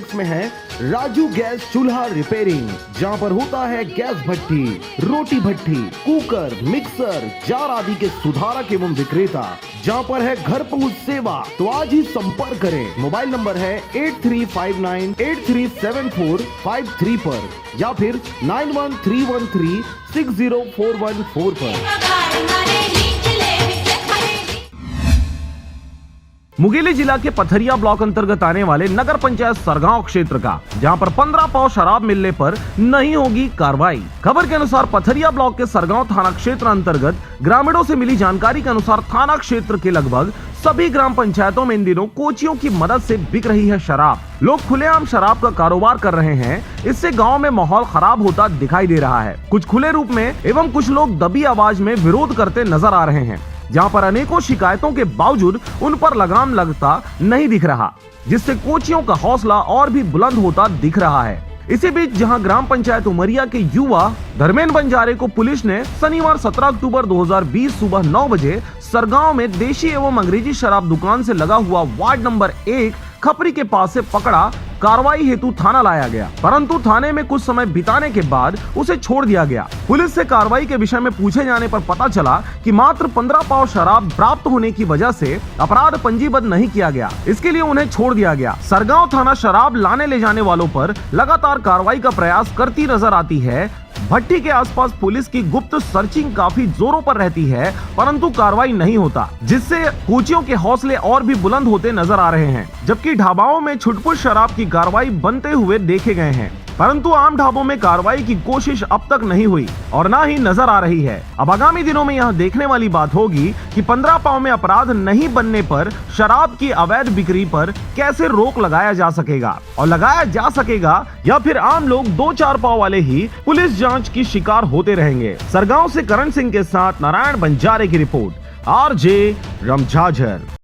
Complex में है Raju gas चूल्हा रिपेयरिंग, जहां पर होता है गैस भट्टी, रोटी भट्टी, कुकर, मिक्सर, जार आदि के सुधारक एवं विक्रेता, जहां पर है घर पहुंच सेवा। तो आज ही संपर्क करें। मोबाइल नंबर है 8359837453 पर या फिर 9131360414 पर। मुंगेली जिला के पथरिया ब्लॉक अंतर्गत आने वाले नगर पंचायत सरगांव क्षेत्र का, जहां पर 15 पाव शराब मिलने पर नहीं होगी कार्रवाई। खबर के अनुसार पथरिया ब्लॉक के सरगांव थाना क्षेत्र अंतर्गत ग्रामीणों से मिली जानकारी के अनुसार थाना क्षेत्र के लगभग सभी ग्राम पंचायतों में इन दिनों कोचियों की मदद से बिक रही है शराब। लोग खुलेआम शराब का कारोबार कर रहे हैं। इससे गांव में माहौल खराब होता दिखाई दे रहा है। कुछ खुले रूप में एवं कुछ लोग दबी आवाज में विरोध करते नजर आ रहे हैं, जहां पर अनेकों शिकायतों के बावजूद उन पर लगाम लगता नहीं दिख रहा, जिससे कोचियों का हौसला और भी बुलंद होता दिख रहा है। इसी बीच जहां ग्राम पंचायत उमरिया के युवा धर्मेंद्र बंजारे को पुलिस ने शनिवार 17 अक्टूबर 2020 सुबह 9 बजे सरगांव में देशी एवं अंग्रेजी शराब दुकान से लगा हुआ वार्ड नंबर 1 खपरी के पास से पकड़ा, कार्रवाई हेतु थाना लाया गया, परंतु थाने में कुछ समय बिताने के बाद उसे छोड़ दिया गया। पुलिस से कार्रवाई के विषय में पूछे जाने पर पता चला कि मात्र 15 पाव शराब प्राप्त होने की वजह से अपराध पंजीबद्ध नहीं किया गया, इसके लिए उन्हें छोड़ दिया गया। सरगांव थाना शराब लाने ले जाने वालों पर लगातार कार्रवाई का प्रयास करती नजर आती है। भट्टी के आसपास पुलिस की गुप्त सर्चिंग काफी जोरों पर रहती है, परंतु कार्रवाई नहीं होता, जिससे कोचियों के हौसले और भी बुलंद होते नजर आ रहे हैं। जबकि ढाबाओं में छुटपुट शराब की कार्रवाई बनते हुए देखे गए हैं, परंतु आम ढाबों में कार्रवाई की कोशिश अब तक नहीं हुई और ना ही नजर आ रही है। अब आगामी दिनों में यह देखने वाली बात होगी कि 15 पाव में अपराध नहीं बनने पर शराब की अवैध बिक्री पर कैसे रोक लगाया जा सकेगा, और लगाया जा सकेगा या फिर आम लोग 2-4 पाव वाले ही पुलिस जांच की शिकार होते रहेंगे। सरगांव से करण सिंह के साथ नारायण बंजारे की रिपोर्ट, RJ रमझाझर।